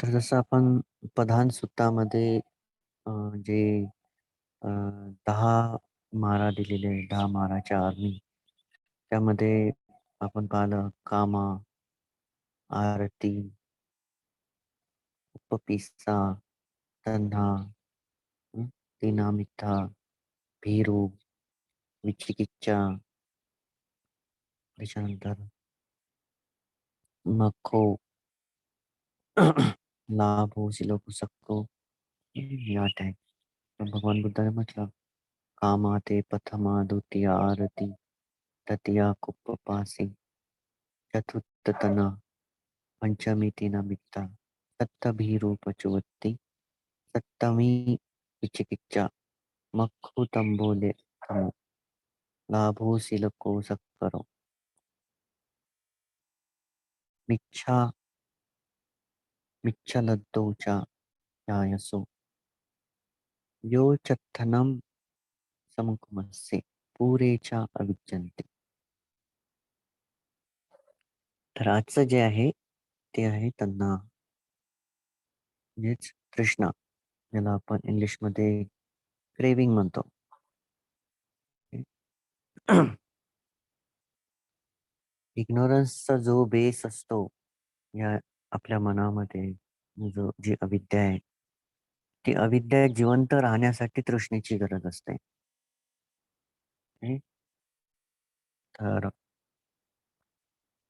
तर जसं आपण प्रधान सुत्तामध्ये जे 10 मारा दिलेले आहे, 10 माराच्या आर्मी त्यामध्ये आपण पाहिलं कामा, आरती, उपपिस्सा, तन्हा, हं, तीना मिठा, भीरू, विचिकिच्चा, त्याच्यानंतर मखो, लाभो, सिलोको, सक्को या टाइप. तर भगवान बुद्धाने म्हटलं कामा ते प्रथमा, द्वितीया आरती, तृतीया कुप्पपासी, चतुर्थ तना, पंचमी तीना मित्ता, सप्तभिरूपचुवत्ति, सप्तमी विचिकिच्चा, मक्खु तंबोले तमो, लाभो सिलको सक्करो, मिच्छा मिच्छलद्दौ च यायसो, यो चत्थनम समुखमस्य, पुरे च अविज्जन्ति. तर आजचं जे आहे ते आहे तन्ना म्हणजेच तृष्णा, ज्याला आपण इंग्लिशमध्ये क्रेविंग म्हणतो. इग्नोरन्सचा जो बेस असतो या आपल्या मनामध्ये, जी अविद्या आहे, ती अविद्या जिवंत राहण्यासाठी तृष्णेची गरज असते. तर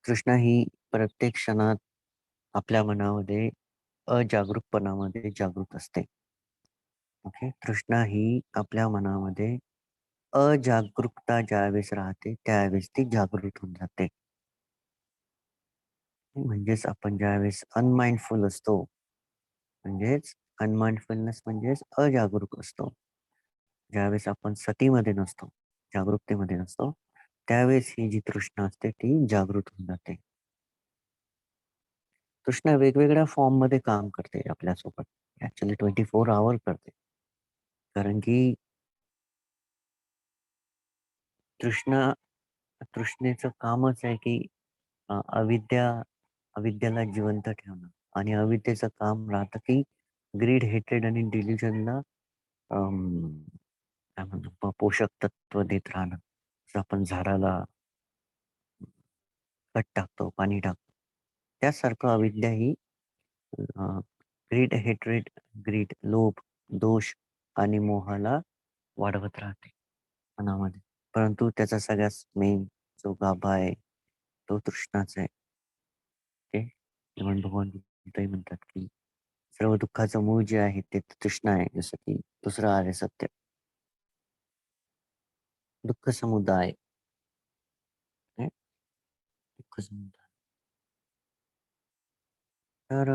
तृष्णा ही प्रत्येक क्षणात आपल्या मनामध्ये अजागरूकपणामध्ये जागृत असते. ओके, तृष्णा ही आपल्या मनामध्ये अजागरूकता ज्यावेळेस राहते त्यावेळेस ती जागृत होऊन जाते. म्हणजेच आपण ज्यावेळेस अनमाइंडफुल असतो, म्हणजेच अनमाइंडफुलनेस म्हणजेच अजागरूक असतो. ज्यावेळेस आपण सतीमध्ये नसतो, जागरूकतेमध्ये नसतो, त्यावेळेस ही जी तृष्णा असते ती जागृत होऊन जाते. तृष्णा वेगवेगळ्या फॉर्म मध्ये काम करते आपल्यासोबत. ऍक्च्युली 24 आवर करते. कारण की तृष्णा तृष्णेचं कामच आहे की अविद्याला जिवंत ठेवणं, आणि अविद्येचं काम राहतं की ग्रीड, हेट्रेड आणि डिल्युजनला काय म्हणतो पोषक तत्व देत राहणं. जसं आपण झाडाला खत टाकतो, पाणी टाकतो, त्यासारखं अविद्या ही ग्रीड, हेट्रेड, लोभ, दोष आणि मोहाला वाढवत राहते मनामध्ये. परंतु त्याचा सगळ्यात मेन जो गाभा आहे तो तृष्णाच आहे. ओके, म्हणून भगवान बुद्धही म्हणतात की सर्व दुःखाचं मूळ जे आहे ते तृष्णा आहे. जसं की दुसरं आहे सत्य, दुःख समुदाय, है? दुःख समुदाय. तर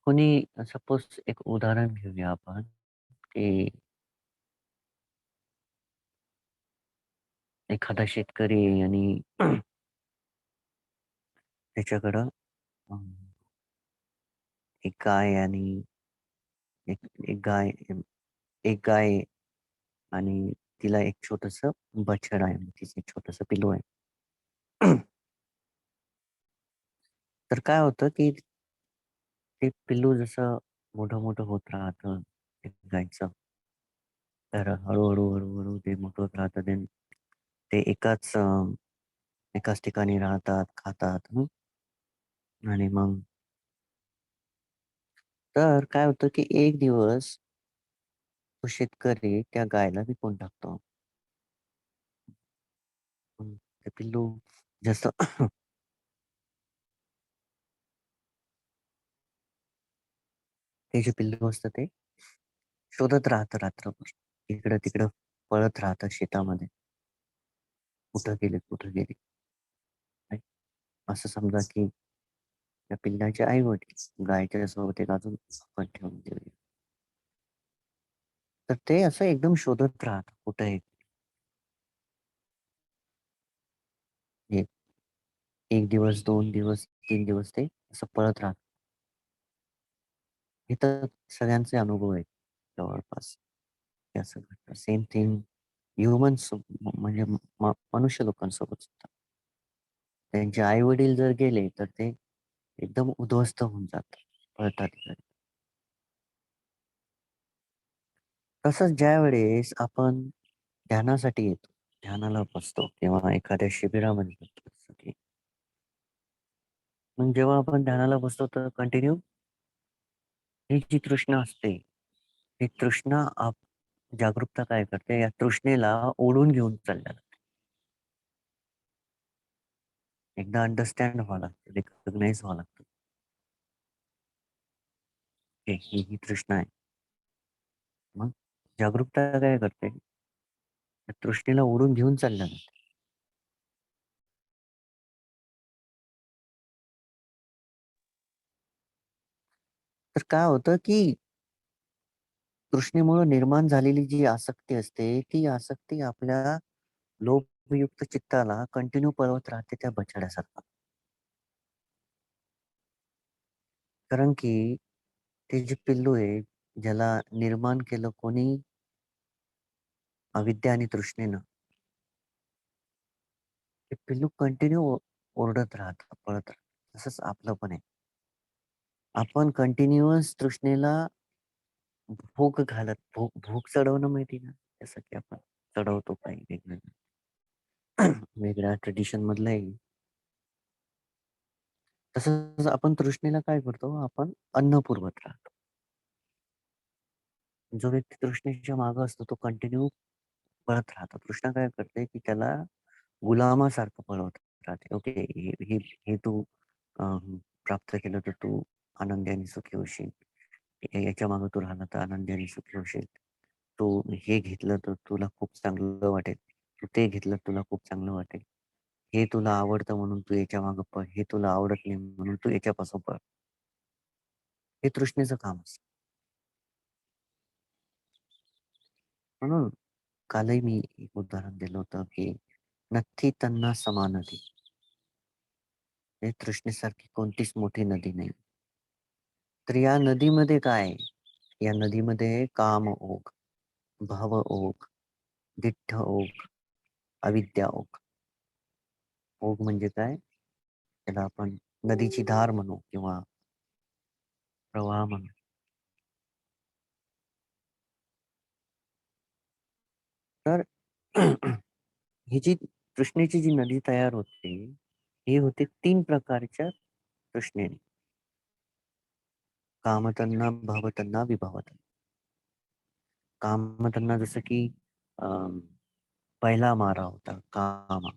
कोणी सपोज एक उदाहरण घेऊया आपण की एखादा शेतकरी आहे आणि त्याच्याकडं अं, एक गाय आणि एक एक गाय एक गाय आहे आणि तिला एक छोटस बछड आहे, म्हणजे तिचं एक छोटस पिल्लू आहे. तर काय होतं की ते पिल्लू जसं मोठं मोठं होत राहतं ते गायचं, तर हळूहळू हळूहळू ते मोठं होत राहतं. ते एकाच ठिकाणी राहतात, खातात. आणि मग तर काय होतं की एक दिवस तो शेतकरी त्या गायला विकून टाकतो. ते पिल्लू जसं ते जे पिल्लू असतं ते शोधत राहतं रात्रभर. इकडं तिकडं पळत राहतं शेतामध्ये. कुठं गेले, कुठं गेले? नाही. असं समजा की त्या पिल्लाचे आई-वडील गायच्या सोबत एक अजून आपण ठेवून देऊया. तर ते असं एकदम शोधत राहतं कुठं आहे. एक 1 दिवस, 2 दिवस, 3 दिवस ते असं पळत राहतं. हे तर सगळ्यांचे अनुभव आहेत जवळपास. हे असं घडतं. सेम थिंग ह्युमन्स म्हणजे मनुष्य लोकांसोबत सुद्धा. त्यांचे आई-वडील जर गेले तर ते एकदम उद्ध्वस्त होऊन जातं पळतात तिकडे. तसंच ज्यावेळेस आपण ध्यानासाठी येतो, ध्यानाला बसतो किंवा एखाद्या शिबिरामध्ये जातो जसं की मग जेव्हा आपण ध्यानाला बसतो तर कंटिन्यू ही जी तृष्णा असते, ही तृष्णा जागरूकता काय करते, या तृष्णेला ओढून घेऊन चालल्या जाते. एकदा अंडरस्टँड व्हावं लागतं, रिकॉग्नाइज व्हावं लागतं. ही तृष्णा आहे. मग जागरूकता काय करते, त्या तृष्णेला ओढून घेऊन चालल्या जाते. तर काय होतं की तृष्णेमुळे निर्माण झालेली जी आसक्ती असते, ती आसक्ती आपल्या लोभयुक्त चित्ताला कंटिन्यू पळवत राहते त्या बछड्यासारखं. कारण की ते जे पिल्लू आहे, ज्याला निर्माण केलं कोणी अविद्या आणि तृष्णेनं, ते पिल्लू कंटिन्यू ओरडत राहतं, पळत राहतं. तसंच आपलं पण आहे. आपण कंटिन्युअस तृष्णेला भूक भूक चढवणं माहिती ना? जसं की आपण चढवतो काही वेगवेगळं. वेगळ्या ट्रेडिशन मधलं आहे. तसंच आपण तृष्णेला काय करतो? आपण अन्न पुरवत राहतो. जो व्यक्ती तृष्णेच्या मागे असतो तो कंटिन्यू पळत राहतो. तृष्णा काय करते, की त्याला गुलामासारखं पळवत राहते. ओके, हे तू अ, प्राप्त केलं तर तू आनंदी आणि सुखी होशील. याच्या मागे तू राहिला तर आनंदी आणि सुखी होशील. तू हे घेतलं तर तुला खूप चांगलं वाटेल. तू ते घेतलं तर तुला खूप चांगलं वाटेल. हे तुला आवडतं म्हणून तू याच्या मागे पळ. हे तुला आवडत नाही म्हणून तू याच्यापासून पळ. हे तृष्णेचं काम असतं. म्हणून कालही मी एक उदाहरण दिलं होतं, की "नथी तन्ना समानधी." हे तृष्णेसारखी कोणतीच मोठी नदी नाही. तर या नदीमध्ये काय आहे? या नदीमध्ये काम ओघ, भव ओघ, दिठ्ठ ओघ, अविद्या ओघ. ओघ म्हणजे काय? त्याला आपण नदीची धार म्हणू किंवा प्रवाह म्हणू. तर ही जी तृष्णेची जी नदी तयार होते, ही होते 3 प्रकारच्या तृष्णेने. कामतन्ना, भवतन्ना, विभवतन्ना. कामतन्ना जसं की अ, पहिला मारा होता काम.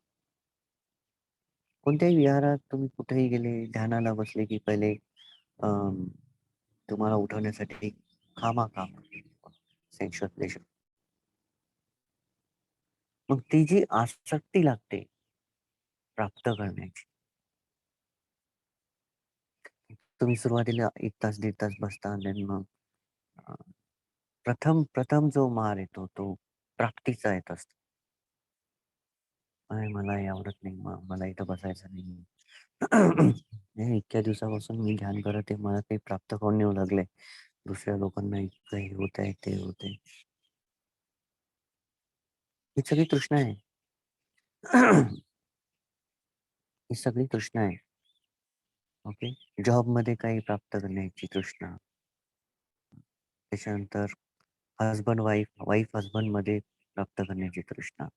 कोणत्याही विहारात तुम्ही कुठेही गेले, ध्यानाला बसले की पहिले अं, तुम्हाला उठवण्यासाठी काम सेन्शुअल प्लेजर. मग ती जी आसक्ती लागते प्राप्त करण्याची, तुम्ही सुरुवातीला 1 तास, दीड तास बसता आणि मग अ, प्रथम प्रथम जो मार येतो तो प्राप्तीचा येत असतो. "नाही मला हे आवडत नाही, मला इथं बसायचं नाही." हे इतक्या दिवसापासून मी ध्यान करत आहे, मला काही प्राप्त होऊन येऊ लागलंय. दुसऱ्या लोकांना इतकं हे होतंय, ते होतंय. ही सगळी तृष्णा आहे. ही सगळी तृष्णा आहे. ओके. जॉबमध्ये काही प्राप्त करण्याची तृष्णा. त्याच्यानंतर हसबंड वाईफ, वाईफ हसबंडमध्ये प्राप्त करण्याची तृष्णा.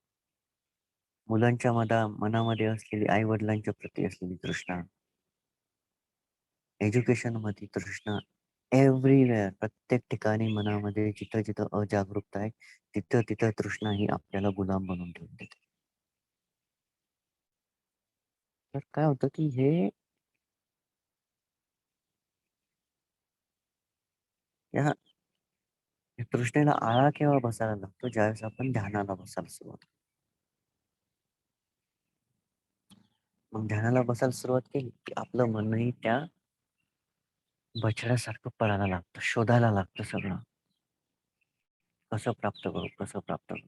मुलांच्या मनामध्ये असलेली आई-वडिलांच्या प्रती असलेली तृष्णा. एज्युकेशनमध्ये तृष्णा. एव्हरीवेअर प्रत्येक ठिकाणी मनामध्ये जिथं-जिथं अजागरूकता आहे, तिथं-तिथं तृष्णा ही आपल्याला गुलाम बनवून ठेवून देते. तर काय होतं, की या तृष्णेला आळा केव्हा बसायला लागतो, ज्यावेळेस आपण ध्यानाला बसायला सुरुवात. मग ध्यानाला बसायला सुरुवात केली, की आपलं मनही त्या बछड्यासारखं पळायला लागतं, शोधायला लागतं सगळं. कसं प्राप्त करू, कसं प्राप्त करू?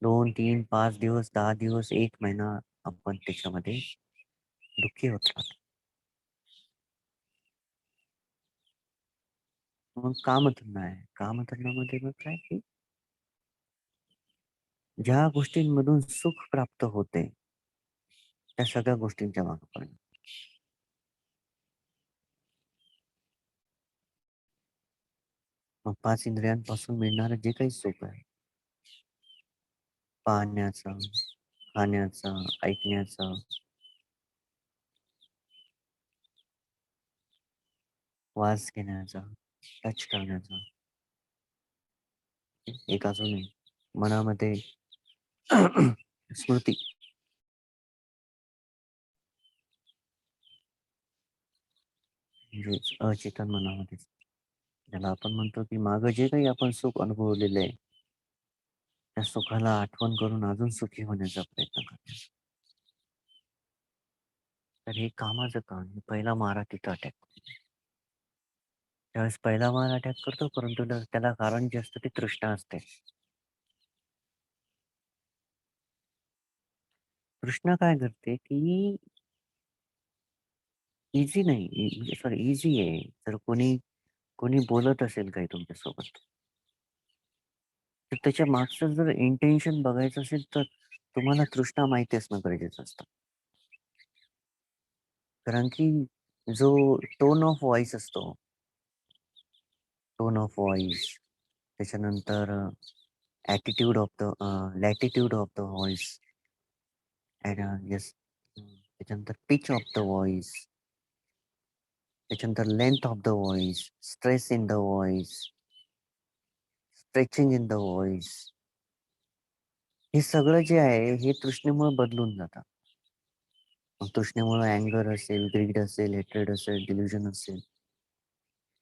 2, 3, 5 दिवस, 10 दिवस, 1 महिना आपण त्याच्यामध्ये दुःखी होत राहतो. मग कामधंदा आहे. कामधंदामध्ये मग काय, की ज्या गोष्टींमधून सुख प्राप्त होते, त्या सगळ्या गोष्टींच्या मागे पळणं. मग 5 इंद्रियांपासून मिळणारं जे काही सुख आहे, पाहण्याचं, खाण्याचं, ऐकण्याचं, वास घेण्याचा, टच करण्याचा, एक अजून आहे, मनामध्ये स्मृती, म्हणजे अचेतन मनामध्ये, ज्याला आपण म्हणतो की मागं जे काही आपण सुख अनुभवलेलं आहे, त्या सुखाला आठवण करून अजून सुखी होण्याचा प्रयत्न करतो. तर हे कामाचं काम, पहिला मारा तिथं अटॅक करतो. त्यावेळेस पहिला मार अटॅक करतो, परंतु त्याला कारण जे असतं ते तृष्णा असते. तृष्णा काय करते की इझी नाही, म्हणजे सॉरी ईझी आहे. जर कोणी कोणी बोलत असेल काही तुमच्यासोबत, तर त्याच्या मागचं जर इंटेन्शन बघायचं असेल, तर तुम्हाला तृष्णा माहिती असणं गरजेचं असतं. कारण की जो टोन ऑफ व्हॉइस असतो, टोन ऑफ व्हॉइस, त्याच्यानंतर attitude of the latitude of the voice, yes, त्याच्यानंतर पिच ऑफ द व्हॉइस, त्याच्यानंतर length of the voice, stress in the voice, stretching in the voice, हे सगळं जे आहे हे तृष्णेमुळे बदलून जातं. मग तृष्णेमुळे अँगर असेल, ग्रीड असेल, हेट्रेड असेल, डिल्युजन असेल,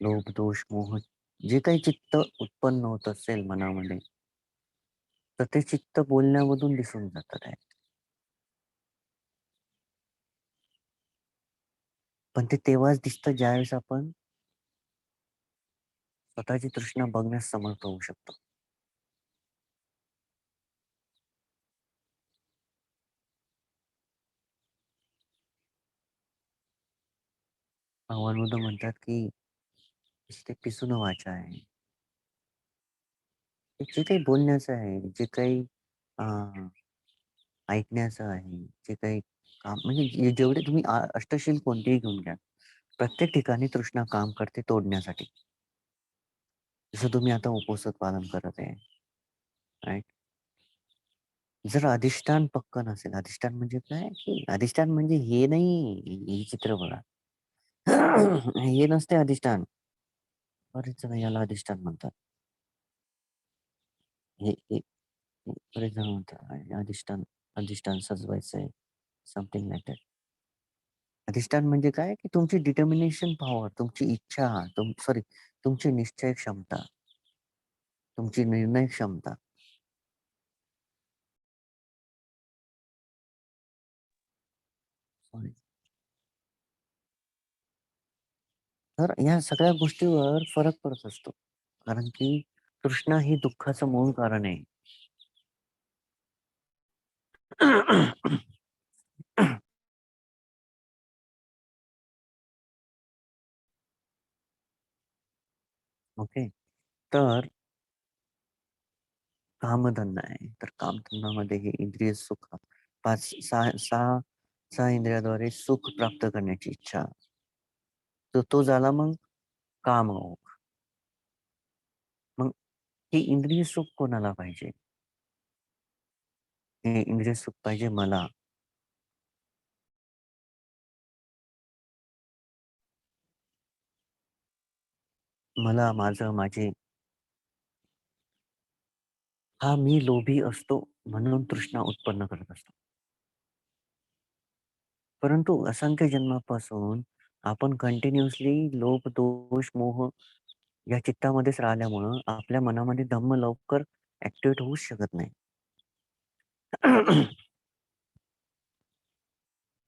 लोभ, दोष, मोह, जे काही चित्त उत्पन्न होत असेल मनामध्ये, तर ते चित्त बोलण्यामधून दिसून जातं आहे. पण ते तेव्हाच दिसतं ज्यावेळेस आपण स्वतःची तृष्णा बघण्यास समर्थ होऊ शकतो. भगवान बुद्ध म्हणतात की ते पिसून वाचा आहे. ते जे काही बोलण्याचं आहे, जे काही अं, ऐकण्याचं आहे, जे काही काम, म्हणजे जेवढे तुम्ही अष्टशील कोणतेही घेऊन घ्या, प्रत्येक ठिकाणी तृष्णा काम करते तोडण्यासाठी. जसं तुम्ही आता उपवासात पालन करत आहे, राईट? जर अधिष्ठान पक्क नसेल, अधिष्ठान म्हणजे काय की अधिष्ठान म्हणजे हे नाही, हे चित्र बघा. हे नसते अधिष्ठान. बरेच जण याला अधिष्ठान म्हणतात. हे हे हे बरेच जण म्हणतात अधिष्ठान, अधिष्ठान सजवायचं आहे, समथिंग लाइक दॅट. अधिष्ठान म्हणजे काय की तुमची डिटर्मिनेशन पॉवर, तुमची इच्छा, सॉरी, तुमची निश्चय क्षमता, तुमची निर्णय क्षमता. सॉरी. तर या सगळ्या गोष्टीवर फरक पडत असतो. कारण की तृष्णा ही दुःखाचं मूळ कारण आहे. ओके. तर कामधंदा आहे. तर कामधंदामध्ये हे इंद्रिय सुख, 5 6 6 6 इंद्रियाद्वारे सुख प्राप्त करण्याची इच्छा. तर तो झाला मग कामभोग. मग हे इंद्रिय सुख कोणाला पाहिजे? हे इंद्रिय सुख पाहिजे मला. मला, माझं, माझे. हा मी लोभी असतो म्हणून तृष्णा उत्पन्न करत असतो. परंतु असंख्य जन्मापासून आपण कंटिन्युअसली लोभ, दोष, मोह या चित्तामध्येच राहिल्यामुळं आपल्या मनामध्ये धम्म लवकर ऍक्टिव्हेट होऊच शकत नाही.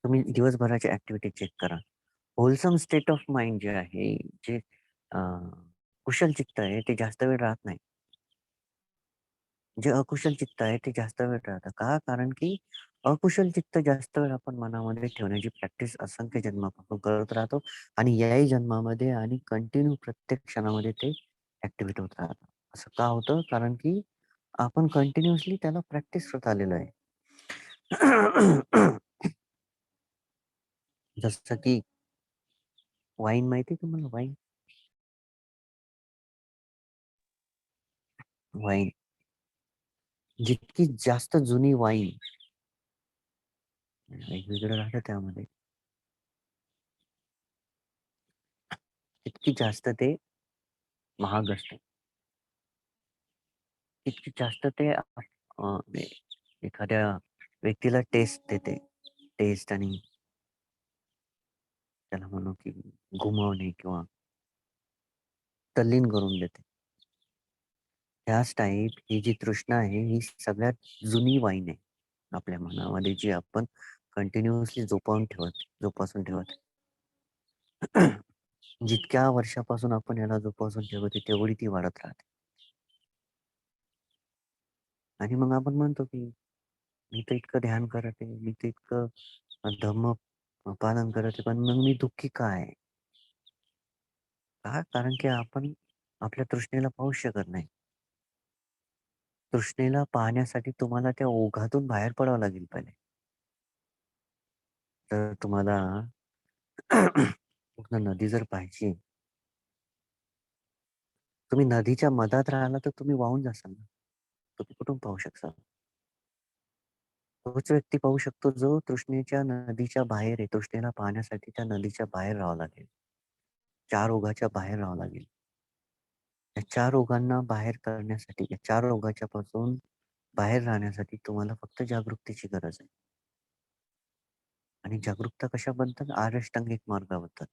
तुम्ही दिवसभराची ऍक्टिव्हिटी चेक करा. होलसम स्टेट ऑफ माइंड जे आहे, जे अं, कुशल चित्त आहे, ते जास्त वेळ राहत नाही. जे अकुशल चित्त आहे ते जास्त वेळ राहतं. का? कारण की अकुशल चित्त जास्त वेळ आपण मनामध्ये ठेवण्याची प्रॅक्टिस असंख्य जन्मापासून करत राहतो आणि याही जन्मामध्ये आणि कंटिन्यू प्रत्येक क्षणामध्ये ते ऍक्टिव्हेट होत राहतं. असं का होतं? कारण की आपण कंटिन्युअसली त्याला प्रॅक्टिस करत आलेलो आहे. जसं की वाईन, माहिती आहे तुम्हाला वाईन? वाईन, जितकी जास्त जुनी वाईन, वेगवेगळं राहतं त्यामध्ये, तितकी जास्त ते महाग असतं. तितकी जास्त ते एखाद्या व्यक्तीला टेस्ट देते. टेस्ट आणि त्याला म्हणू की घुमवणे किंवा तल्लीन करून देते. ह्याच टाईप ही जी तृष्णा आहे, ही सगळ्यात जुनी वाईन आहे आपल्या मनामध्ये, जी आपण कंटिन्युअसली जोपासून ठेवत जितक्या वर्षापासून आपण याला जोपासून ठेवते, तेवढी ती वाढत राहते. आणि मग आपण म्हणतो की मी तर इतकं ध्यान करत आहे, मी तर इतकं धम्म पालन करत आहे, पण मग मी दुःखी का आहे? का? कारण की आपण आपल्या तृष्णेला पाहूच शकत नाही. तृष्णेला पाहण्यासाठी तुम्हाला त्या ओघातून बाहेर पडावं लागेल पहिले. तर तुम्हाला पूर्ण नदी जर पाहायची, तुम्ही नदीच्या मधात राहिला तर तुम्ही वाहून जासाल ना. तुम्ही कुठून पाहू शकता? तोच व्यक्ती पाहू शकतो जो तृष्णेच्या नदीच्या बाहेर आहे. तृष्णेला पाहण्यासाठी त्या नदीच्या बाहेर राहावं लागेल. 4 ओघाच्या बाहेर राहावं लागेल. या 4 ओघांना बाहेर करण्यासाठी, या 4 ओघाच्या पासून बाहेर राहण्यासाठी तुम्हाला फक्त जागरूकतेची गरज आहे. आणि जागरूकता कशा बनतात? आर्याष्टांगिक मार्गाबद्दल.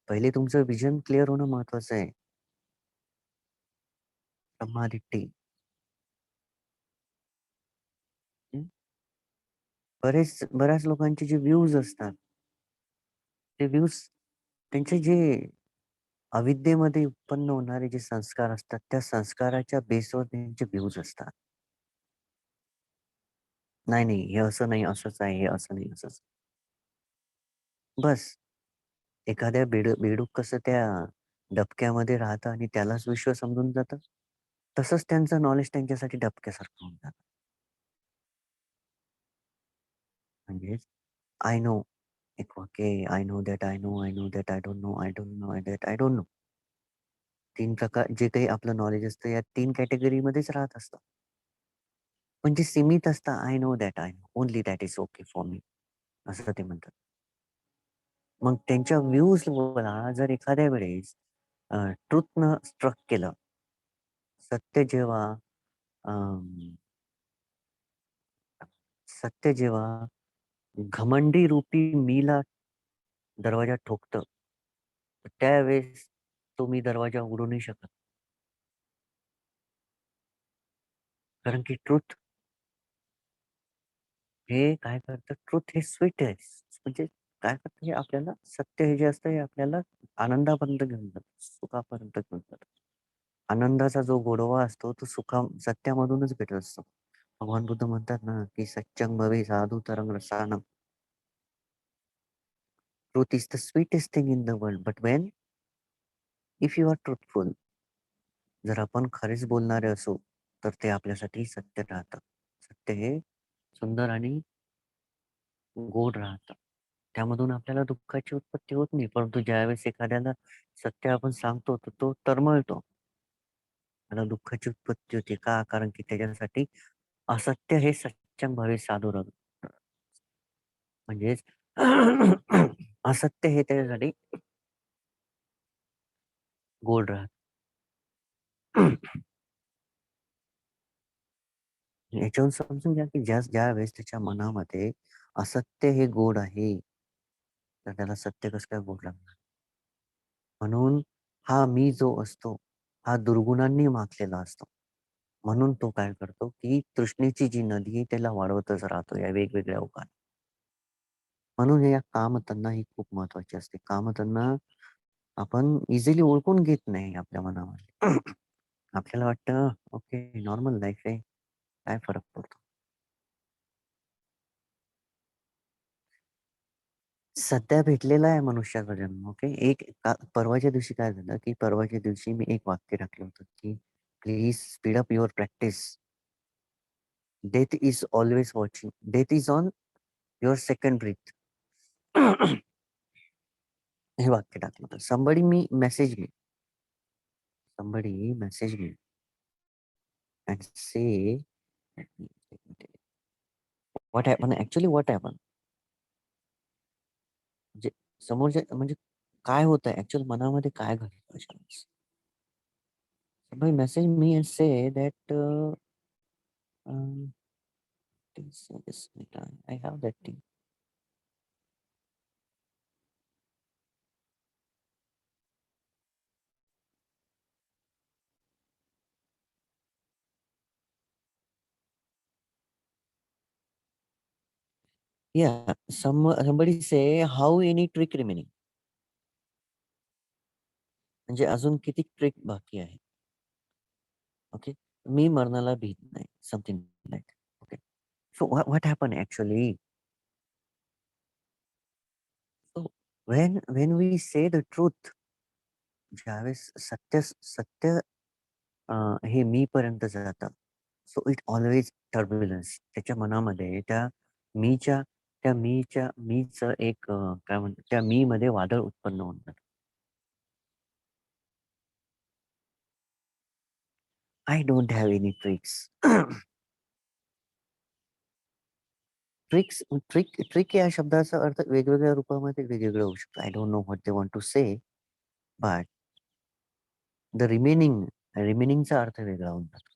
पहिले तुमचं व्हिजन क्लिअर होणं महत्वाचं आहे. ब्रह्मादित्य. हं. बऱ्याच लोकांचे जे व्ह्यूज असतात, ते व्ह्यूज त्यांचे जे अविद्येमध्ये उत्पन्न होणारे जे संस्कार असतात, त्या संस्काराच्या बेसवर त्यांचे व्ह्यूज असतात. नाही, नाही, हे असं नाही, असंच आहे, हे असं नाही, असंच. बस. एखाद्या बेडूक कसं त्या डबक्यामध्ये राहतं आणि त्यालाच विश्व समजून जातं, तसंच त्यांचं नॉलेज त्यांच्यासाठी डबक्यासारखं होऊन जातं. म्हणजेच आय नो, एक वाक्य आहे, I know that I know, I know that I don't no, I don't know that I don't no. 3 प्रकार जे काही आपलं नॉलेज असतं, या 3 कॅटेगरीमध्येच राहत असतं. पण जे सीमित असतं, I know that I know, only that is okay for me, असं ते म्हणतात. मग त्यांच्या व्ह्यूजला जर एखाद्या वेळेस ट्रुथनं स्ट्रक केलं, सत्य जेव्हा अं, सत्य जेव्हा घमंडी रूपी मीला दरवाजा ठोकतं, त्यावेळेस तो मी दरवाजा उघडू नाही शकत. कारण की ट्रुथ हे काय करतं, ट्रुथ हे स्वीट आहे. म्हणजे काय करतं, हे आपल्याला सत्य हे जे असतं, हे आपल्याला आनंदापर्यंत घेऊन जातं, सुखापर्यंत घेऊन जातं. आनंदाचा जो गोडवा असतो, तो सत्यामधूनच भेटत असतो. भगवान बुद्ध म्हणतात ना, की "सत्यं भवे साधु तरंग रसानं." Truth is the sweetest thing in the world, but when if you are truthful, जर आपण खरेच बोलणारे असू, तर ते आपल्यासाठी सत्य राहतं. सत्य हे सुंदर आणि गोड राहतं. त्यामधून आपल्याला दुःखाची उत्पत्ती होत नाही. परंतु ज्यावेळेस एखाद्याला सत्य आपण सांगतो, तर तो तळमळतो. त्याला दुःखाची उत्पत्ती होते. का? कारण की त्याच्यासाठी असत्य हे सत्यं भवे साधुरग. म्हणजेच असत्य हे त्याच्यासाठी गोड राहतं. याच्यावरून समजून घ्या, की ज्यावेळेस त्याच्या मनामध्ये असत्य हे गोड आहे, तर त्याला सत्य कसं काय गोड लागणार? म्हणून हा मी जो असतो, हा दुर्गुणांनी माखलेला असतो. म्हणून तो काय करतो, की तृष्णेची जी नदी आहे त्याला वाढवतच राहतो या वेगवेगळ्या ओघात. म्हणून या कामतन्ना ही खूप महत्वाची असते. कामतन्ना आपण इझिली ओळखून घेत नाही आपल्या मनामध्ये. आपल्याला वाटतं, ओके, नॉर्मल लाईफ आहे, काय फरक पडतो? सध्या भेटलेला आहे मनुष्याचा जन्म. ओके. परवाच्या दिवशी काय झालं, की परवाच्या दिवशी मी एक वाक्य टाकलं होतं, की please speed up your practice. Death is always watching. Death is on your second breath. हे वाक्य टाकलं होतं. Somebody me message me somebody message me and say, let me what happened actually, what happened? म्हणजे समोरच्या म्हणजे काय होतंय actual मनामध्ये काय घडलं अशावेळेस? Somebody message me and say that um, this I have that thing. Yeah, somebody say how any trick remaining. म्हणजे अजून किती ट्रिक बाकी आहे. ओके. मी मरणाला भीत नाही. Something like okay. So what happen actually? So when we say the truth, ज्यावेळेस सत्य हे मीपर्यंत जातं. सो इट ऑल्वेज टर्ब्युलन्स त्याच्या मनामध्ये मीचं एक काय म्हणतात त्या मी मध्ये वादळ उत्पन्न होऊन जातं. I don't have any tricks. Trick या शब्दाचा अर्थ वेगवेगळ्या रूपामध्ये वेगवेगळं होऊ शकतो. I don't know what they want to say, but the रिमेनिंगचा अर्थ वेगळा होऊन जातो.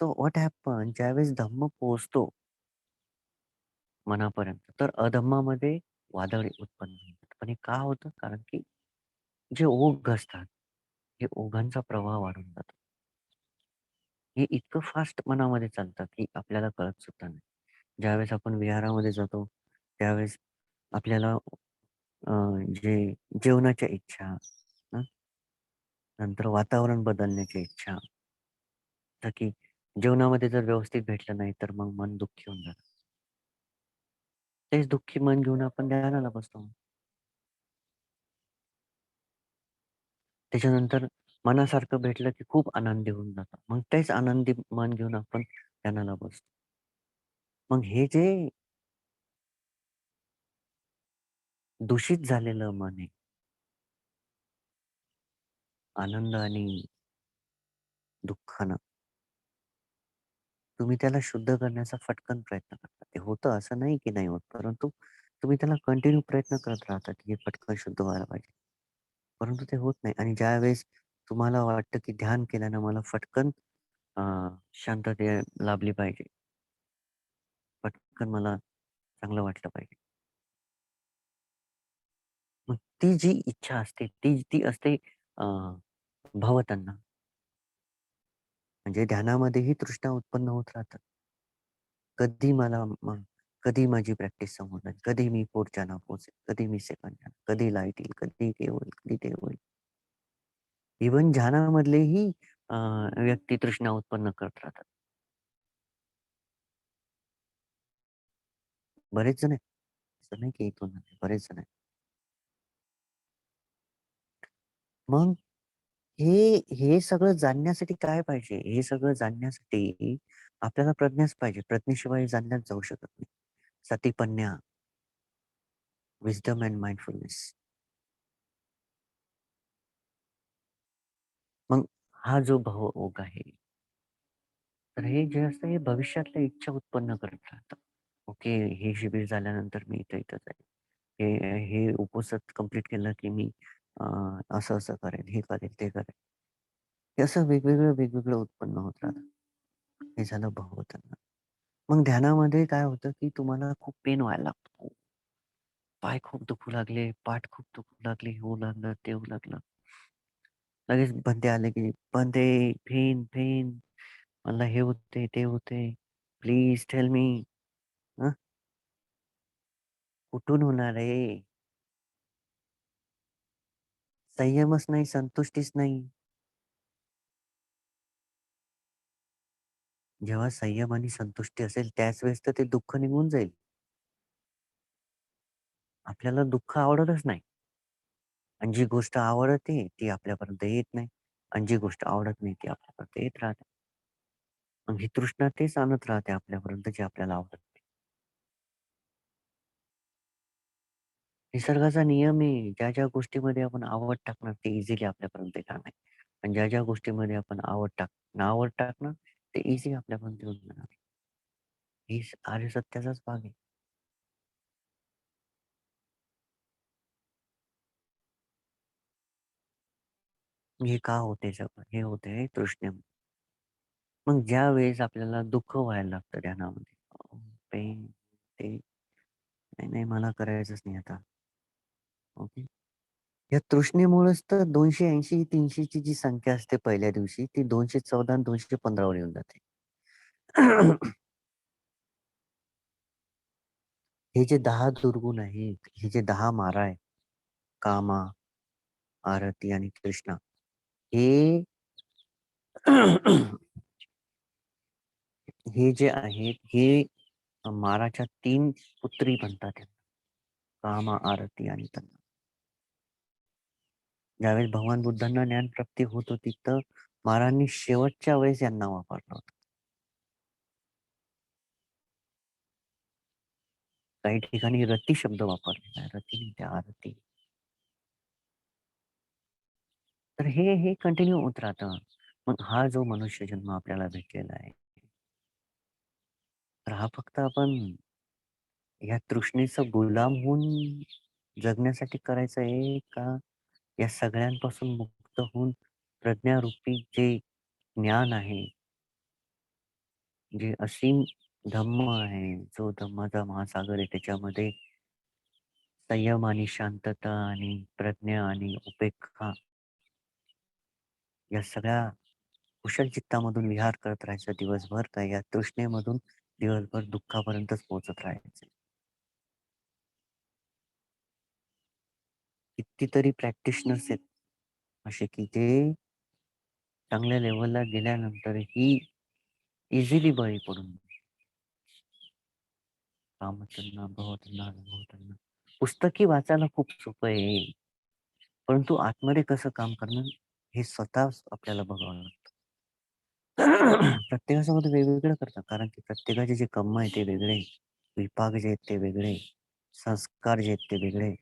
सो व्हॉट हॅपन ज्यावेळेस धम्म पोहोचतो मनापर्यंत, तर अधम्मामध्ये वादळ उत्पन्न होतात. पण हे का होतं? कारण की जे ओघ असतात, हे ओघांचा प्रवाह वाढून जातो. हे इतकं फास्ट मनामध्ये चालतं, की आपल्याला कळत सुद्धा नाही. ज्यावेळेस आपण विहारामध्ये जातो, त्यावेळेस आपल्याला जे जेवणाच्या इच्छा, हं, नंतर वातावरण बदलण्याची इच्छा, तर की जेवणामध्ये जर व्यवस्थित भेटलं नाही, तर मग मन दुःखी होऊन जातं. तेच दुःखी मन घेऊन आपण ध्यानाला बसतो. त्याच्यानंतर मनासारखं भेटलं, की खूप आनंदी होऊन जातं. मग तेच आनंदी मन घेऊन आपण ध्यानाला बसतो. मग हे जे दूषित झालेलं मन आहे, आनंद आणि दुःखानं, तुम्ही त्याला शुद्ध करण्याचा फटकन प्रयत्न करता. ते होतं असं नाही की नाही होत, परंतु तुम्ही त्याला कंटिन्यू प्रयत्न करत राहता, की हे पटकन शुद्ध व्हायला पाहिजे. परंतु ते होत नाही आणि ज्यावेळेस तुम्हाला वाटतं, की ध्यान केल्यानं मला फटकन अ, शांतता लाभली पाहिजे. पटकन मला चांगलं वाटलं पाहिजे. मग ती जी इच्छा असते, ती ती असते अ, भवतण्णा. म्हणजे ध्यानामध्येही तृष्णा उत्पन्न होत राहतात. कधी मला कधी माझी प्रॅक्टिस संपणार, कधी मी पुढच्याला पोहोचेल, कधी मी सेकंड कधी लाईट येईल, कधी ते होईल, कधी ते होईल. इव्हन ध्यानामधलेही व्यक्ती तृष्णा उत्पन्न करत राहतात. बरेच जण आहेत. असं नाही की 1-2 नाही, बरेच जण आहेत. मग हे सगळं जाणण्यासाठी काय पाहिजे? हे सगळं जाणण्यासाठी आपल्याला प्रज्ञाच पाहिजे. प्रज्ञेशिवाय जाणण्यात जाऊ शकत नाही. सतिपन्या, विस्डम अँड माइंडफुलनेस. मग हा जो भवओघ आहे, तर हे जे असतं हे भविष्यातल्या इच्छा उत्पन्न करत राहतं. ओके, हे शिबिर झाल्यानंतर मी इथं जाईल. हे उपवास कंप्लीट केलं की मी अ, असं-असं करेन, हे करेन, ते करेन. हे असं वेगवेगळं उत्पन्न होत राहतं. हे झालं भगवंतांना. मग ध्यानामध्ये काय होतं, की तुम्हाला खूप पेन व्हायला लागतो. पाय खूप दुखू लागले, पाठ खूप दुखू लागली, हे होऊ लागलं, ते होऊ लागलं. लगेच बंदे आले, की "बंदे, पेन, पेन, मला हे होते, ते होते. Please tell me." हं, कुठून होणार आहे? संयमच नाही, संतुष्टीच नाही. जेव्हा संयम आणि संतुष्टी असेल त्याच वेळेस तर ते दुःख निघून जाईल. आपल्याला दुःख आवडतच नाही आणि जी गोष्ट आवडते ती आपल्यापर्यंत येत नाही आणि जी गोष्ट आवडत नाही ती आपल्यापर्यंत येत राहते. मग ही तृष्णा तेच आणत राहते आपल्यापर्यंत जे आपल्याला आवडत नाही. निसर्गाचा नियम आहे, ज्या गोष्टीमध्ये आपण आवड टाकणार ते इझिली आपल्यापर्यंत येणार नाही. पण ज्या गोष्टीमध्ये आपण नावड टाकणार ते इझी आपल्यापर्यंत येऊन जाणार. ही आर्य सत्याचाच भाग आहे. हे का होते सगळं? हे होते तृष्णेमुळे. मग ज्यावेळेस आपल्याला दुःख व्हायला लागतं ध्यानामध्ये, पेन ते नाही, नाही मला करायचंच नाही आता. ओके. या तृष्णेमुळेच तर 280-300 ची जी संख्या असते पहिल्या दिवशी ती 214 आणि 215 वर येऊन जाते. हे जे 10 दुर्गुण आहेत, हे जे 10 मारा आहे, कामा, आरती आणि तृष्णा हे हे जे आहेत, हे माराच्या 3 पुत्री म्हणतात यांना. कामा, आरती आणि तन्ना. ज्यावेळेस भगवान बुद्धांना ज्ञानप्राप्ती होत होती, तर महाराजांनी शेवटच्या वेळेस यांना वापरलं होतं. काही ठिकाणी रती शब्द वापरलेला आहे. रती नाही, त्या आरती. तर हे कंटिन्यू होत राहतं. मग हा जो मनुष्य जन्म आपल्याला भेटलेला आहे, तर हा फक्त आपण या तृष्णेचा गुलाम होऊन जगण्यासाठी करायचं आहे का या सगळ्यांपासून मुक्त होऊन प्रज्ञारूपी जे ज्ञान आहे, जे असीम धम्म आहे, जो धम्माचा महासागर आहे, त्याच्यामध्ये संयम आणि शांतता आणि प्रज्ञा आणि उपेक्षा या सगळ्या कुशल चित्तामधून विहार करत राहायचं दिवसभर का या तृष्णेमधून दिवसभर दुःखापर्यंतच पोहोचत राहायचं. कितीतरी प्रॅक्टिशनर्स आहेत असे की ते चांगल्या लेव्हलला गेल्यानंतरही इझिली बळी पडून कामचंना भवतना भवतना पुस्तकी वाचायला खूप सोपं आहे, परंतु आतमध्ये कसं काम करणं हे स्वतःच आपल्याला बघावं लागतं. प्रत्येकासोबत वेगवेगळं करतात कारण की प्रत्येकाचे जे कर्म आहे ते वेगळे, विपाक जे आहेत ते वेगळे, संस्कार जे आहेत ते वेगळे.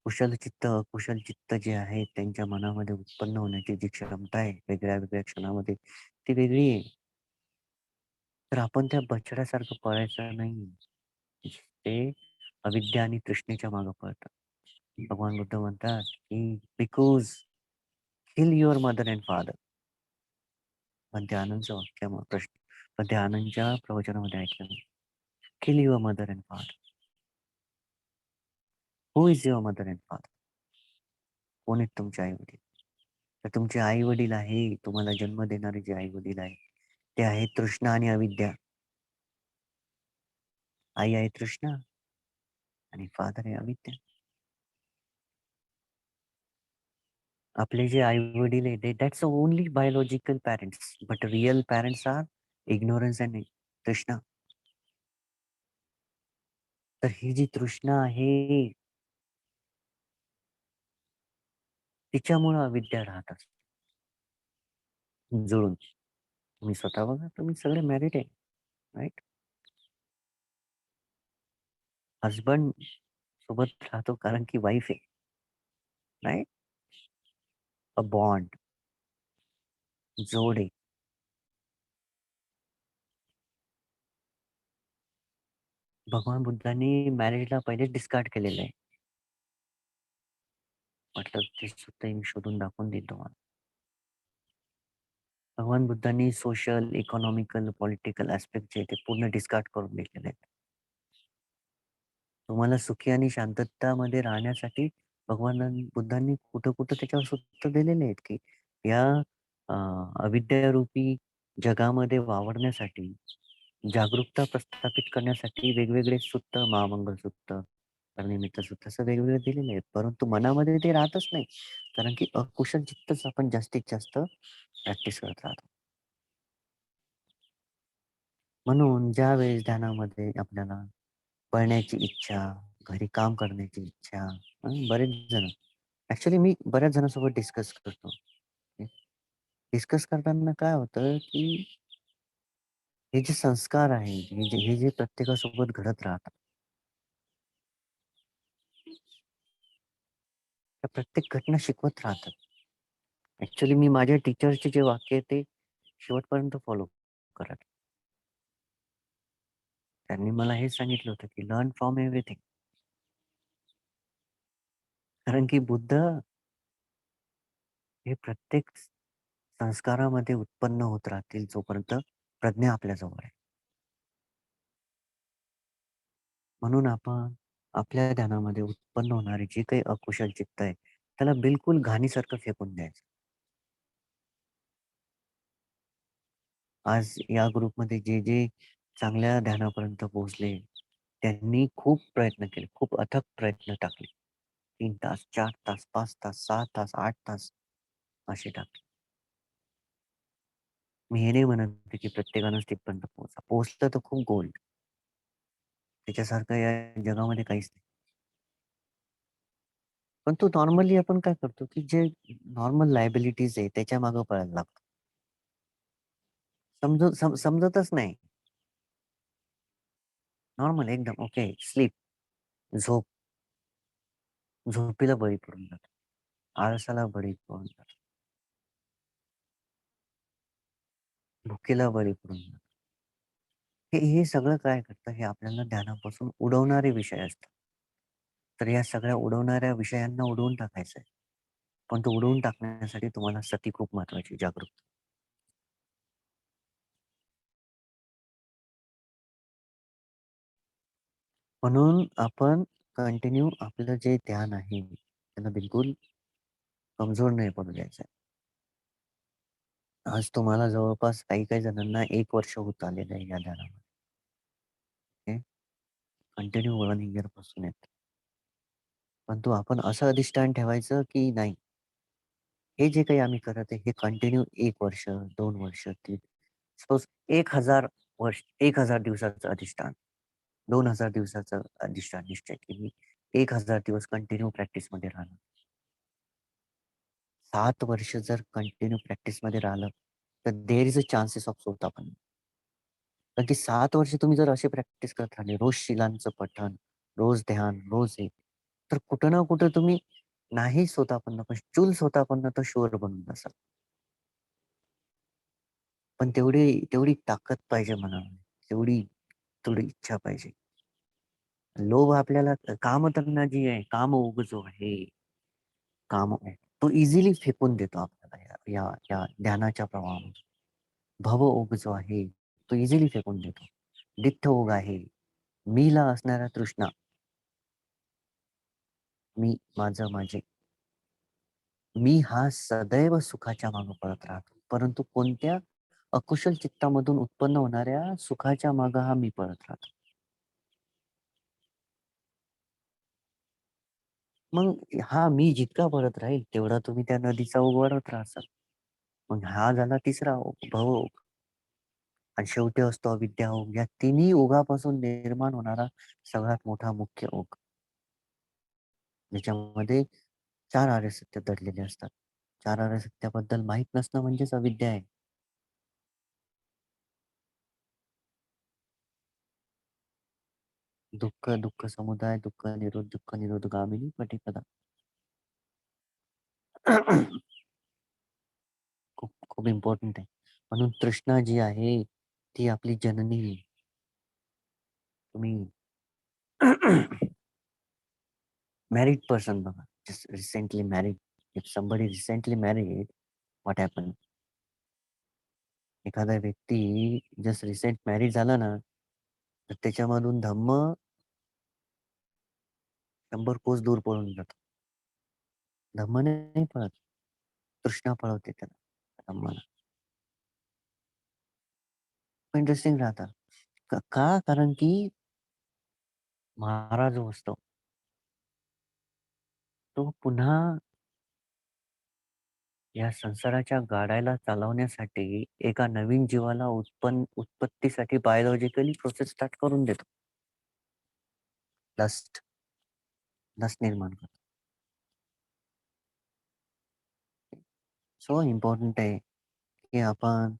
कुशल चित्त, अकुशल चित्त जे आहे त्यांच्या मनामध्ये उत्पन्न होण्याची जी क्षमता आहे वेगळ्या-वेगळ्या क्षणामध्ये ती वेगळी आहे. तर आपण त्या बछड्यासारखं पळायचं नाही. ते अविद्या आणि तृष्णेच्या मागे पळतात. भगवान बुद्ध म्हणतात, की "because kill your mother and father." पण ते आनंदचं वाक्य प्रश्न पण ते आनंदच्या प्रवचनामध्ये ऐकलं नाही. Kill your mother and father. Who is your mother and father? कोण आहेत तुमचे आई-वडील? तर तुमचे आई-वडील आहे, तुम्हाला जन्म देणारे जे आई-वडील आहेत, ते आहेत तृष्णा आणि अविद्या. आई आहे तृष्णा आणि फादर आहे अविद्या. आपले जे आई-वडील आहेत, that's only biological parents, but real parents are ignorance and तृष्णा. तर ही जी तृष्णा आहे, तिच्यामुळं अविद्या राहत असते जुळून. तुम्ही स्वतः बघा, तुम्ही सगळे मॅरिड आहे, राइट? हसबंड सोबत राहतो कारण की वाईफ आहे, राइट? अ बॉन्ड, जोड आहे. भगवान बुद्धांनी मॅरेजला पहिलेच डिस्कार्ड केलेलं आहे. म्हटलं ते सुद्धा मी शोधून दाखवून देईन तुम्हाला. भगवान बुद्धांनी सोशल, इकॉनॉमिकल, पॉलिटिकल ॲस्पेक्ट जे आहे ते पूर्ण डिस्कार्ड करून दिलेले आहेत. तुम्हाला सुखी आणि शांततामध्ये राहण्यासाठी भगवान बुद्धांनी कुठं-कुठं त्याच्यावर सूत्र दिलेले आहेत, की या अ, अविद्यारूपी जगामध्ये वावरण्यासाठी, जागरूकता प्रस्थापित करण्यासाठी वेगवेगळे सूत्र, महामंगल सूत्र, निमित्त सूत्र असं वेगवेगळे दिलेले आहेत. परंतु मनामध्ये ते राहतच नाही. कारण की अकुशल चित्तच आपण जास्तीत जास्त प्रॅक्टिस करत राहतो. म्हणून ज्यावेळेस ध्यानामध्ये आपल्याला पळण्याची इच्छा, घरी काम करण्याची इच्छा, बरेच जण ॲक्चुअली मी बऱ्याच जणांसोबत डिस्कस करतो. डिस्कस करताना काय होतं, की हे जे संस्कार आहेत, हे जे प्रत्येकासोबत घडत राहतात. प्रत्येक घटना शिकवत राहतात. ॲक्चुअली मी माझ्या टीचरचे जे वाक्य आहे ते शेवटपर्यंत फॉलो करत. त्यांनी मला हेच सांगितलं होतं, की लर्न फ्रॉम एव्हरीथिंग. कारण की बुद्ध हे प्रत्येक संस्कारामध्ये उत्पन्न होत राहतील जोपर्यंत प्रज्ञा आपल्याजवळ आहे. म्हणून आपण आपल्या ध्यानामध्ये उत्पन्न होणारी जी काही अकुशल चित्त आहे, त्याला बिलकुल घाणीसारखं फेकून द्यायचं. आज या ग्रुपमध्ये जे चांगल्या ध्यानापर्यंत पोहोचले, त्यांनी खूप प्रयत्न केले, खूप अथक प्रयत्न टाकले. 3 तास, 4 तास, 5 तास, 6 तास, 8 तास असे टाकले. मी हे नाही म्हणत आहे, की प्रत्येकानंच तिथपर्यंत पोहोचा. पोहोचलं तर खूप गोल्ड. त्याच्यासारखं या जगामध्ये काहीच नाही. पण तो नॉर्मली आपण काय करतो, की जे नॉर्मल लायबिलिटीज आहे त्याच्या मागे पळायला लागतो. समजतच नाही. नॉर्मल एकदम ओके, स्लीप, झोप, झोपेला बळी पडून जातो. आळसाला बळी पडून जातो. भुकेला बळी पडून जातो. हे सगळं काय करतं, हे आपल्याला ध्यानापासून उडवणारे विषय असतात. तर या सगळ्या उडवणाऱ्या विषयांना उडवून टाकायचं आहे. पण तो उडवून टाकण्यासाठी तुम्हाला सती खूप महत्वाची, जागरूक. म्हणून आपण कंटिन्यू आपलं जे ध्यान आहे, त्याला बिलकुल कमजोर नाही पडू द्यायचं. आज तुम्हाला जवळपास काही-काही जणांना 1 वर्ष होत आलेलं आहे या ध्यानामध्ये. ओके. कंटिन्यू 1 इयरपासून आहेत. परंतु आपण असं अधिष्ठान ठेवायचं, की नाही, हे जे काही आम्ही करत आहे, हे कंटिन्यू 1 वर्ष, 2 वर्ष, 3 सपोज 1000 वर्ष, 1000 दिवसाचं अधिष्ठान, 2000 दिवसाचं अधिष्ठान निश्चय, की मी 1000 दिवस कंटिन्यू प्रॅक्टिसमध्ये राहणार. 7 वर्ष जर कंटिन्यू प्रॅक्टिसमध्ये राहिलं, तर there is a chances of स्वतःपण. कारण की 7 वर्ष तुम्ही जर अशी प्रॅक्टिस करत राहिले, रोज शिलांचं पठण, रोज ध्यान, रोज हे, तर कुठं ना कुठं तुम्ही नाही स्वतःपन्न, पण चूल स्वतःपन्न तर शुअर बनून जासाल. पण तेवढी तेवढी ताकद पाहिजे मनामध्ये, तेवढी तेवढी इच्छा पाहिजे. लोभ आपल्याला कामतृष्णा जी आहे, कामओघ जो आहे, कामओघ तो इझिली फेकून देतो आपल्याला या ध्यानाच्या प्रवाहामध्ये. भवओघ जो आहे, तो इझिली फेकून देतो. डिठ्ठ ओघ आहे, मीला असणाऱ्या तृष्णा, मी, माझं, माझे. मी हा सदैव सुखाच्या मागे पळत राहतो. परंतु कोणत्या अकुशल चित्तामधून उत्पन्न होणाऱ्या सुखाच्या मागे हा मी पळत राहतो. मग हा मी जितका पळत राहील, तेवढा तुम्ही त्या नदीचा ओघ वाढवत राहसाल. मग हा झाला तिसरा ओघ, भवओघ. आणि शेवटी असतो अविद्या ओघ. या तिन्ही ओघापासून निर्माण होणारा सगळ्यात मोठा मुख्य ओघ, ज्याच्यामध्ये 4 आर्य सत्य दडलेले असतात. 4 आर्य सत्याबद्दल माहीत नसणं म्हणजेच अविद्या आहे. दुःख, दुःख समुदाय, दुःख निरोध गामिनी पटिपदा. खूप खूप इम्पोर्टंट आहे. म्हणून तृष्णा जी आहे, ती आपली जननी आहे. तुम्ही मॅरिड पर्सन बघा, just recently married. If somebody recently married, what happen? एखादा व्यक्ती जस्ट रिसेंट मॅरिड झाला ना, तर त्याच्यामधून धम्म 100 कोस दूर पळून जातो. धम्म नाही पळत, तृष्णा पळवते त्याला, धम्माला. इंटरेस्टिंग राहतं. का? कारण की महाराज जो असतो, तो पुन्हा या संसाराच्या गाड्याला चालवण्यासाठी एका नवीन जीवाला उत्पत्तीसाठी बायोलॉजिकली प्रोसेस स्टार्ट करून देतो. लस्ट लस्ट निर्माण करतो. सो इम्पॉर्टंट आहे, की आपण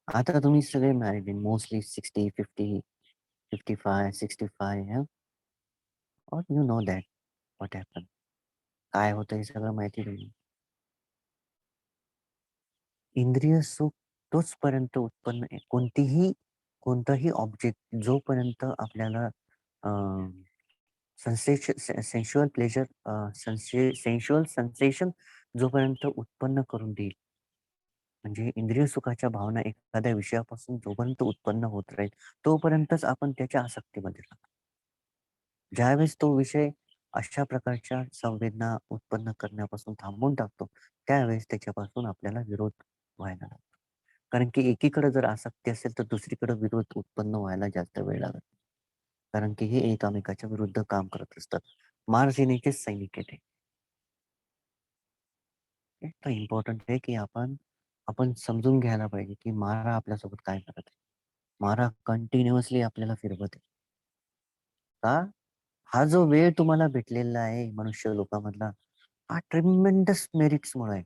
आता तुम्ही सगळे मॅरिड आहे, मोस्टली 60, 50, 55, 65 हां? और you know that what happen. काय होतं हे सगळं माहिती आहे तुम्हाला? इंद्रिय सुख तोचपर्यंत उत्पन्न कोणतंही ऑब्जेक्ट जोपर्यंत आपल्याला सेन्शुअल प्लेजर सेन्शुअल सेन्सेशन जोपर्यंत उत्पन्न करून देईल, म्हणजे इंद्रिय सुखाच्या भावना एखाद्या विषयापासून जोपर्यंत उत्पन्न होत राहील, तोपर्यंतच आपण त्याच्या आसक्तीमध्ये राहतो. ज्यावेळेस तो विषय अशा प्रकारच्या संवेदना उत्पन्न करण्यापासून थांबवून टाकतो, त्यावेळेस त्याच्यापासून आपल्याला विरोध व्हायला लागतो. कारण की एकीकडे जर आसक्ती असेल, तर दुसरीकडे विरोध उत्पन्न व्हायला जास्त वेळ लागत नाही. कारण की हे एकमेकाच्या विरुद्ध काम करत असतात. मार्जिनेचेच सैनिक आहे ते. तर इम्पॉर्टंट आहे की आपण आपण समजून घ्यायला पाहिजे, की मारा आपल्यासोबत काय करत आहे. मारा कंटिन्युअसली आपल्याला फिरवत आहे. का? हा जो वेळ तुम्हाला भेटलेला आहे मनुष्य लोकामधला, हा ट्रिमेंडस मेरिट्समुळे आहे.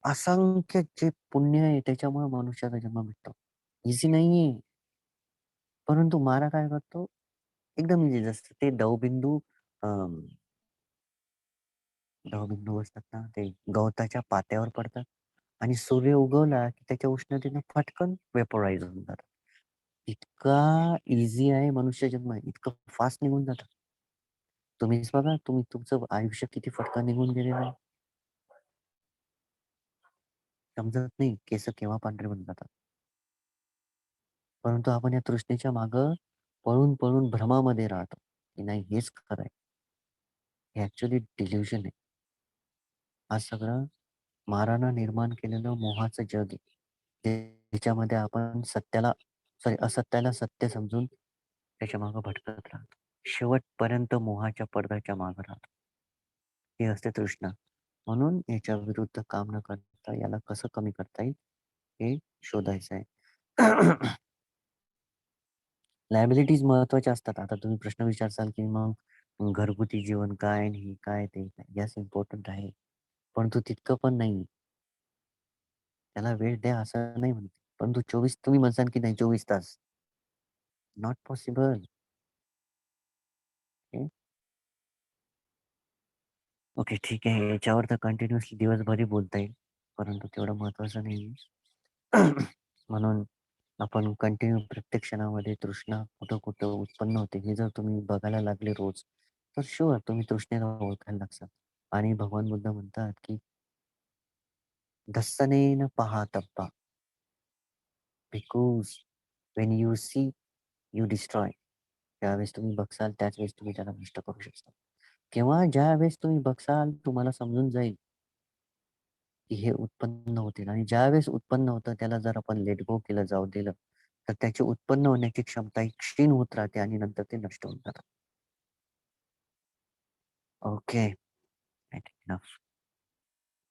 असंख्य जे पुण्य आहे त्याच्यामुळे मनुष्याचा जन्म भेटतो. ईझी नाहीये. परंतु मारा काय करतो? एकदम इझी जसं ते दवबिंदू असतात ना, ते गवताच्या पात्यावर पडतात आणि सूर्य उगवला की त्याच्या उष्णतेनं फटकन वेपोराइज होऊन जातात. इतका ईझी आहे मनुष्य जन्म, इतकं फास्ट निघून जातं. तुम्हीच बघा, तुम्ही तुमचं आयुष्य किती फटकन निघून गेलेलं आहे. समजत नाही केस केव्हा पांढरे होऊन जातात. परंतु आपण या तृष्णेच्या मागं पळून भ्रमामध्ये राहतो, की नाही हेच खरं आहे. हे ॲक्चुअली डिल्युजन आहे. हा सगळं मारानं निर्माण केलेलं मोहाचं जग आहे. त्याच्यामध्ये आपण असत्याला सत्य समजून त्याच्या मागे भटकत राहतो. शेवटपर्यंत मोहाच्या पडद्याच्या मागे राहतो. ही असते तृष्णा. म्हणून याच्या विरुद्ध काम न करता याला कसं कमी करता येईल हे शोधायचं आहे. लायबिलिटीज महत्त्वाच्या असतात. आता तुम्ही प्रश्न विचारसाल, की मग घरगुती जीवन काय आणि हे काय ते काय? येस इम्पोर्टंट आहे. परंतु तितकं पण नाही. त्याला वेळ द्या असं नाही म्हणत. परंतु 24 तुम्ही म्हणसाल, की नाही 24 तास. Not possible. ओके. ओके, ठीक आहे. याच्यावर तर कंटिन्युअसली दिवसभरही बोलता येईल. परंतु तेवढं महत्त्वाचं नाहीये. म्हणून आपण कंटिन्यू प्रत्येक क्षणामध्ये तृष्णा कुठं-कुठं उत्पन्न होते हे जर तुम्ही बघायला लागले रोज, तर शुअर तुम्ही तृष्णेला ओळखायला लागसाल. आणि भगवान बुद्ध म्हणतात, की "दස්සनेन पहातप्पा, because when you see, you destroy." ज्यावेळेस तुम्ही बघसाल त्याच वेळेस तुम्ही त्याला नष्ट करू शकता. किंवा ज्यावेळेस तुम्ही बघसाल तुम्हाला समजून जाईल, की हे उत्पन्न होतील आणि ज्यावेळेस उत्पन्न होतं त्याला जर आपण लेट गो केलं, जाऊ दिलं, तर त्याची उत्पन्न होण्याची क्षमता ही क्षीण होत राहते आणि नंतर ते नष्ट होऊन जातात. ओके. I think enough.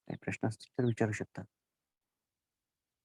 काही प्रश्न असतील तर विचारू शकता.